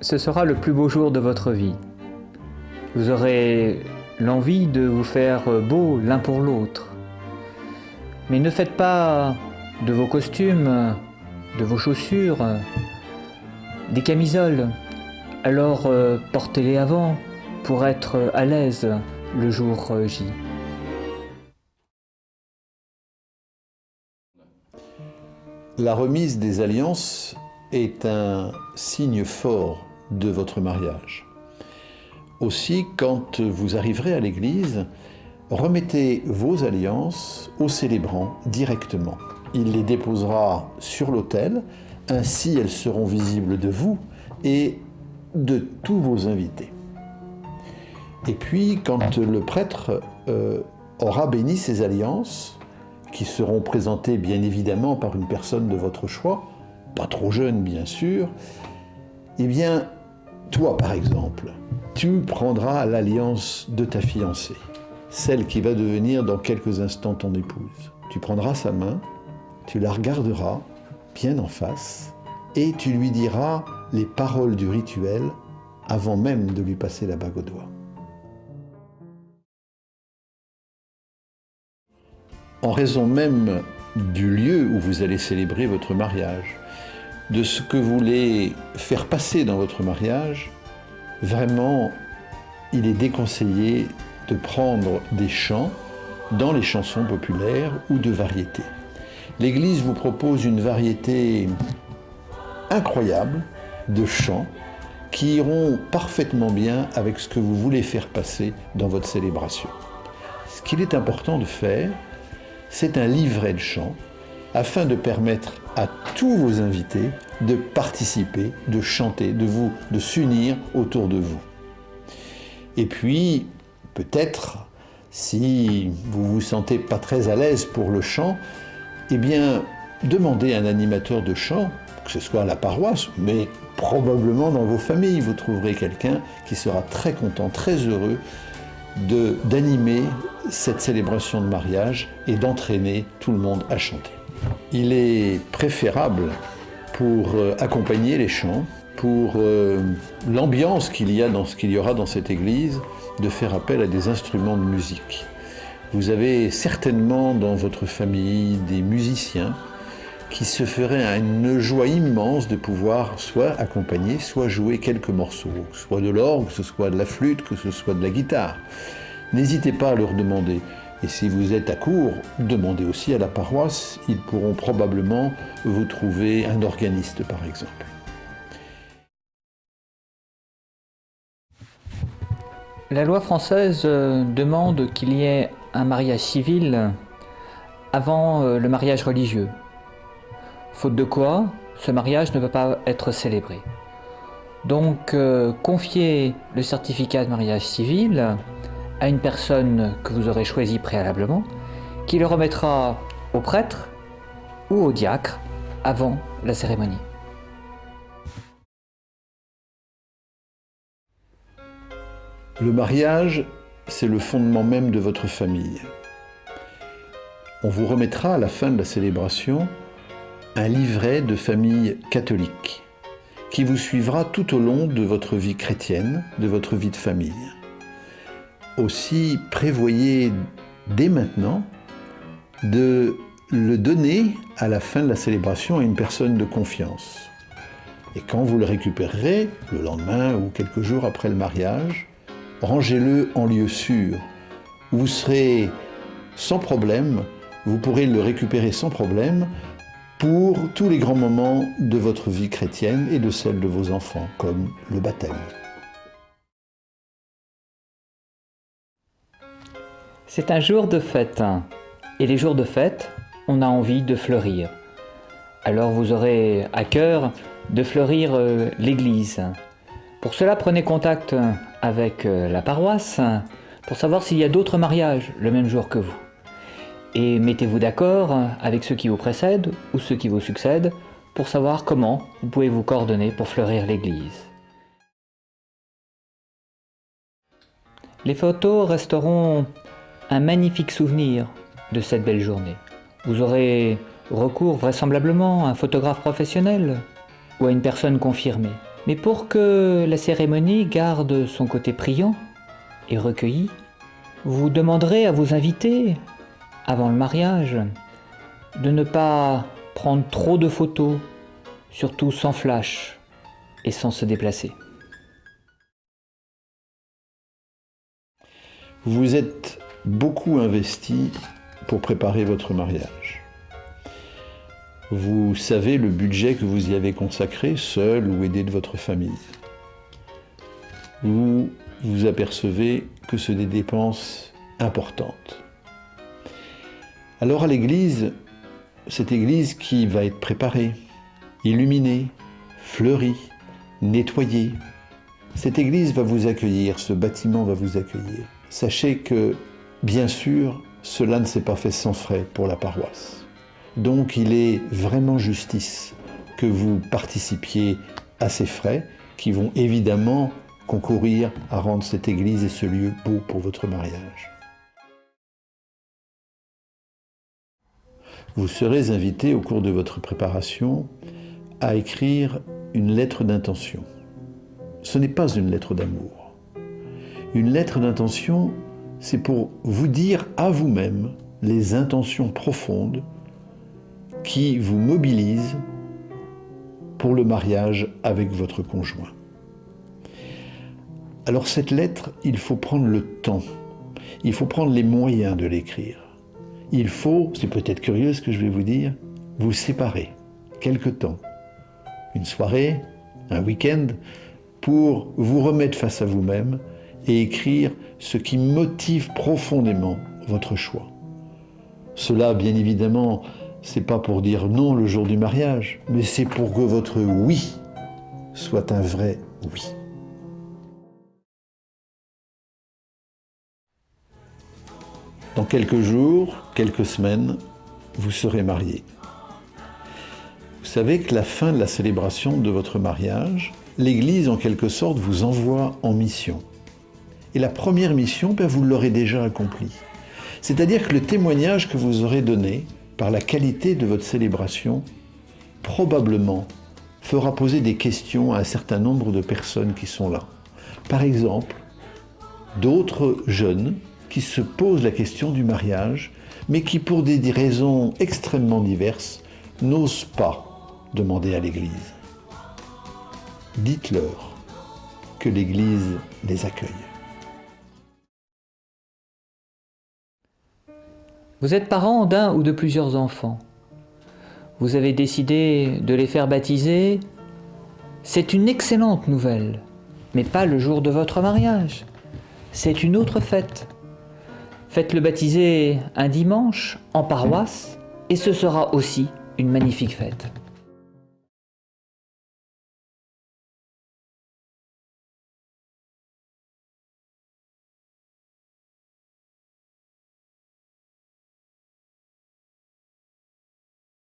ce sera le plus beau jour de votre vie. Vous aurez l'envie de vous faire beau l'un pour l'autre. Mais ne faites pas de vos costumes, de vos chaussures, des camisoles. Alors portez-les avant pour être à l'aise le jour J. La remise des alliances est un signe fort de votre mariage. Aussi, quand vous arriverez à l'église, remettez vos alliances au célébrant directement. Il les déposera sur l'autel, ainsi elles seront visibles de vous et de tous vos invités. Et puis, quand le prêtre aura béni ces alliances, qui seront présentées bien évidemment par une personne de votre choix, pas trop jeune bien sûr, eh bien, toi par exemple, tu prendras l'alliance de ta fiancée, celle qui va devenir dans quelques instants ton épouse. Tu prendras sa main, tu la regarderas bien en face et tu lui diras les paroles du rituel avant même de lui passer la bague au doigt. En raison même du lieu où vous allez célébrer votre mariage, de ce que vous voulez faire passer dans votre mariage, vraiment, il est déconseillé de prendre des chants dans les chansons populaires ou de variétés. L'Église vous propose une variété incroyable de chants qui iront parfaitement bien avec ce que vous voulez faire passer dans votre célébration. Ce qu'il est important de faire, c'est un livret de chants afin de permettre à tous vos invités de participer, de chanter, de s'unir autour de vous. Et puis, peut-être, si vous vous sentez pas très à l'aise pour le chant, eh bien, demandez à un animateur de chant, que ce soit à la paroisse, mais probablement dans vos familles, vous trouverez quelqu'un qui sera très content, très heureux d'animer cette célébration de mariage et d'entraîner tout le monde à chanter. Il est préférable pour accompagner les chants, pour l'ambiance qu'il y aura dans cette église, de faire appel à des instruments de musique. Vous avez certainement dans votre famille des musiciens qui se feraient une joie immense de pouvoir soit accompagner, soit jouer quelques morceaux, soit de l'orgue, que ce soit de la flûte, que ce soit de la guitare. N'hésitez pas à leur demander. Et si vous êtes à court, demandez aussi à la paroisse, ils pourront probablement vous trouver un organiste par exemple. La loi française demande qu'il y ait un mariage civil avant le mariage religieux. Faute de quoi, ce mariage ne peut pas être célébré. Donc, confiez le certificat de mariage civil à une personne que vous aurez choisie préalablement, qui le remettra au prêtre ou au diacre avant la cérémonie. Le mariage, c'est le fondement même de votre famille. On vous remettra à la fin de la célébration un livret de famille catholique qui vous suivra tout au long de votre vie chrétienne, de votre vie de famille. Aussi, prévoyez dès maintenant de le donner à la fin de la célébration à une personne de confiance. Et quand vous le récupérerez, le lendemain ou quelques jours après le mariage, rangez-le en lieu sûr. Vous serez sans problème, vous pourrez le récupérer sans problème pour tous les grands moments de votre vie chrétienne et de celle de vos enfants, comme le baptême. C'est un jour de fête, et les jours de fête, on a envie de fleurir. Alors vous aurez à cœur de fleurir l'église. Pour cela, prenez contact avec la paroisse pour savoir s'il y a d'autres mariages le même jour que vous. Et mettez-vous d'accord avec ceux qui vous précèdent ou ceux qui vous succèdent pour savoir comment vous pouvez vous coordonner pour fleurir l'église. Les photos resteront un magnifique souvenir de cette belle journée. Vous aurez recours vraisemblablement à un photographe professionnel ou à une personne confirmée. Mais pour que la cérémonie garde son côté priant et recueilli, vous demanderez à vos invités, avant le mariage, de ne pas prendre trop de photos, surtout sans flash et sans se déplacer. Vous êtes beaucoup investi pour préparer votre mariage. Vous savez le budget que vous y avez consacré, seul ou aidé de votre famille. Vous vous apercevez que ce sont des dépenses importantes. Alors à l'église, cette église qui va être préparée, illuminée, fleurie, nettoyée, cette église va vous accueillir, ce bâtiment va vous accueillir. Sachez que, bien sûr, cela ne s'est pas fait sans frais pour la paroisse. Donc il est vraiment justice que vous participiez à ces frais qui vont évidemment concourir à rendre cette église et ce lieu beau pour votre mariage. Vous serez invité au cours de votre préparation à écrire une lettre d'intention. Ce n'est pas une lettre d'amour. Une lettre d'intention, c'est pour vous dire à vous-même les intentions profondes qui vous mobilisent pour le mariage avec votre conjoint. Alors cette lettre, il faut prendre le temps, il faut prendre les moyens de l'écrire. Il faut, c'est peut-être curieux ce que je vais vous dire, vous séparer quelque temps, une soirée, un week-end, pour vous remettre face à vous-même et écrire ce qui motive profondément votre choix. Cela, bien évidemment, c'est pas pour dire non le jour du mariage, mais c'est pour que votre oui soit un vrai oui. Dans quelques jours, quelques semaines, vous serez mariés. Vous savez que la fin de la célébration de votre mariage, l'Église en quelque sorte vous envoie en mission. Et la première mission, vous l'aurez déjà accomplie. C'est-à-dire que le témoignage que vous aurez donné par la qualité de votre célébration, probablement fera poser des questions à un certain nombre de personnes qui sont là. Par exemple, d'autres jeunes qui se posent la question du mariage, mais qui pour des raisons extrêmement diverses, n'osent pas demander à l'Église. Dites-leur que l'Église les accueille. Vous êtes parent d'un ou de plusieurs enfants. Vous avez décidé de les faire baptiser. C'est une excellente nouvelle, mais pas le jour de votre mariage. C'est une autre fête. Faites-le baptiser un dimanche en paroisse et ce sera aussi une magnifique fête.